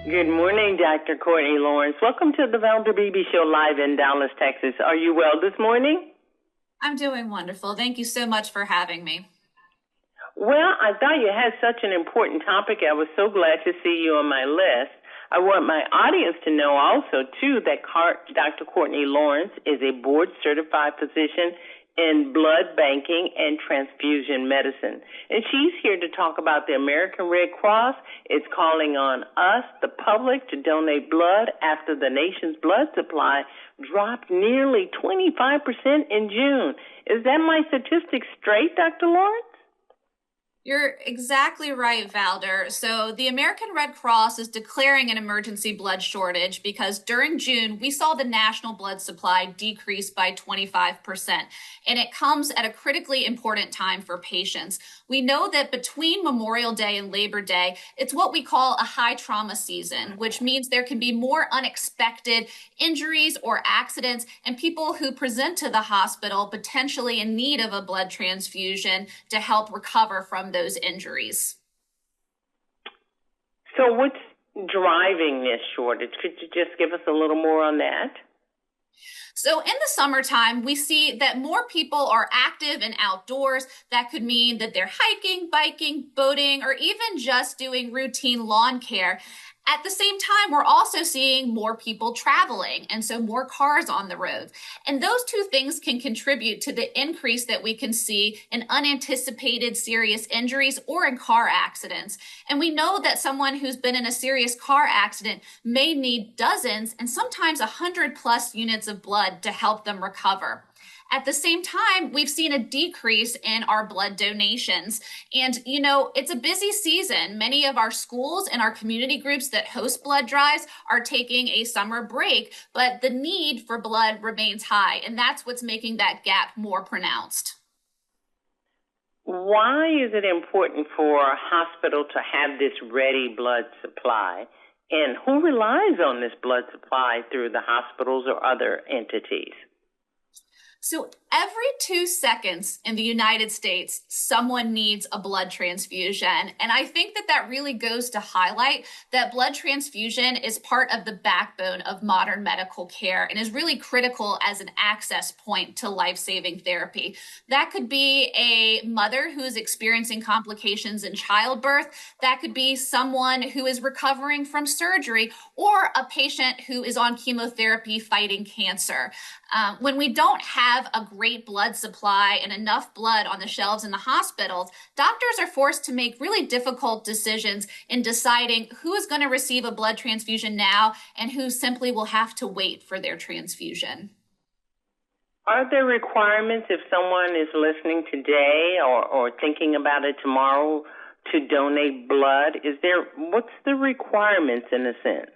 Good morning, Dr. Courtney Lawrence. Welcome to the Valder Beebe Show live in Dallas, Texas. Are you well this morning? I'm doing wonderful. Thank you so much for having me. Well, I thought you had such an important topic. I was so glad to see you on my list. I want my audience to know also, too, that Dr. Courtney Lawrence is a board-certified physician in blood banking and transfusion medicine. And she's here to talk about the American Red Cross. It's calling on us, the public, to donate blood after the nation's blood supply dropped nearly 25% in June. Is that my statistics straight, Dr. Lawrence? You're exactly right, Valder. So the American Red Cross is declaring an emergency blood shortage because during June, we saw the national blood supply decrease by 25%. And it comes at a critically important time for patients. We know that between Memorial Day and Labor Day, it's what we call a high trauma season, which means there can be more unexpected injuries or accidents and people who present to the hospital potentially in need of a blood transfusion to help recover from those injuries. So what's driving this shortage? Could you just give us a little more on that? So in the summertime, we see that more people are active and outdoors. That could mean that they're hiking, biking, boating, or even just doing routine lawn care. At the same time, we're also seeing more people traveling, and so more cars on the road. And those two things can contribute to the increase that we can see in unanticipated serious injuries or in car accidents. And we know that someone who's been in a serious car accident may need dozens and sometimes 100+ units of blood to help them recover. At the same time, we've seen a decrease in our blood donations. And, it's a busy season. Many of our schools and our community groups that host blood drives are taking a summer break, but the need for blood remains high. And that's what's making that gap more pronounced. Why is it important for a hospital to have this ready blood supply? And who relies on this blood supply through the hospitals or other entities? So every 2 seconds in the United States, someone needs a blood transfusion. And I think that really goes to highlight that blood transfusion is part of the backbone of modern medical care and is really critical as an access point to life-saving therapy. That could be a mother who is experiencing complications in childbirth. That could be someone who is recovering from surgery or a patient who is on chemotherapy fighting cancer. When we don't have a great blood supply and enough blood on the shelves in the hospitals, doctors are forced to make really difficult decisions in deciding who is going to receive a blood transfusion now and who simply will have to wait for their transfusion. Are there requirements if someone is listening today or thinking about it tomorrow to donate blood? What's the requirements in a sense?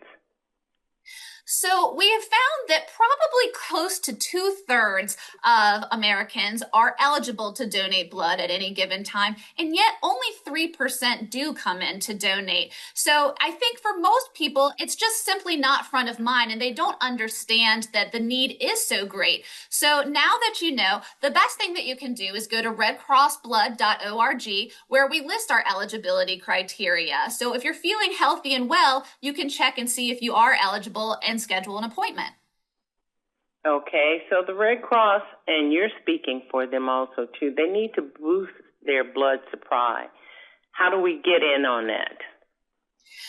So we have found that probably close to 2/3 of Americans are eligible to donate blood at any given time, and yet only 3% do come in to donate. So I think for most people, it's just simply not front of mind, and they don't understand that the need is so great. So now that you know, the best thing that you can do is go to redcrossblood.org, where we list our eligibility criteria. So if you're feeling healthy and well, you can check and see if you are eligible and schedule an appointment. Okay, so the Red Cross, and you're speaking for them also too, they need to boost their blood supply. How do we get in on that?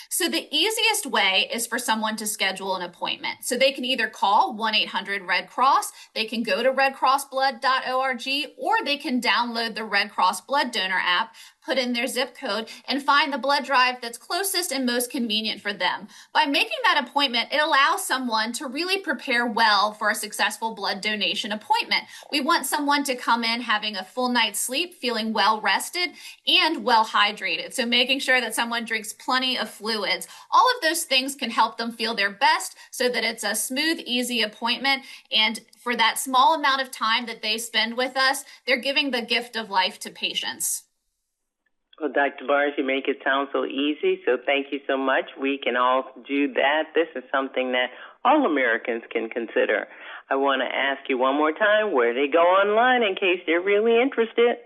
So the easiest way is for someone to schedule an appointment. So they can either call 1-800-RED-CROSS, they can go to redcrossblood.org, or they can download the Red Cross Blood Donor app, put in their zip code, and find the blood drive that's closest and most convenient for them. By making that appointment, it allows someone to really prepare well for a successful blood donation appointment. We want someone to come in having a full night's sleep, feeling well rested, and well hydrated. So making sure that someone drinks plenty of fluids. All of those things can help them feel their best so that it's a smooth, easy appointment. And for that small amount of time that they spend with us, they're giving the gift of life to patients. Well, Dr. Lawrence, you make it sound so easy, so thank you so much. We can all do that. This is something that all Americans can consider. I want to ask you one more time where they go online in case they're really interested.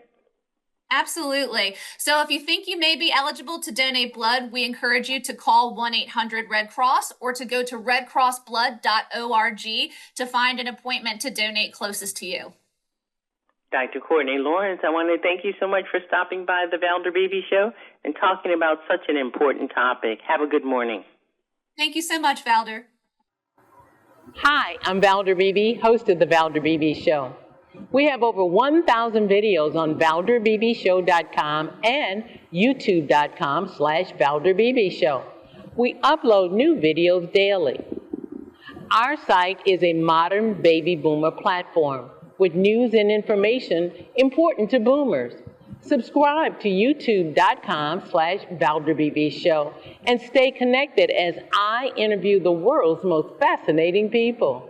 Absolutely. So if you think you may be eligible to donate blood, we encourage you to call 1-800-RED Cross or to go to redcrossblood.org to find an appointment to donate closest to you. Dr. Courtney Lawrence, I want to thank you so much for stopping by the Valder Beebe Show and talking about such an important topic. Have a good morning. Thank you so much, Valder. Hi, I'm Valder Beebe, host of the Valder Beebe Show. We have over 1,000 videos on ValderBeebeShow.com and YouTube.com/ValderBeebeShow. We upload new videos daily. Our site is a modern baby boomer platform with news and information important to boomers. Subscribe to YouTube.com/ValderBeebeShow and stay connected as I interview the world's most fascinating people.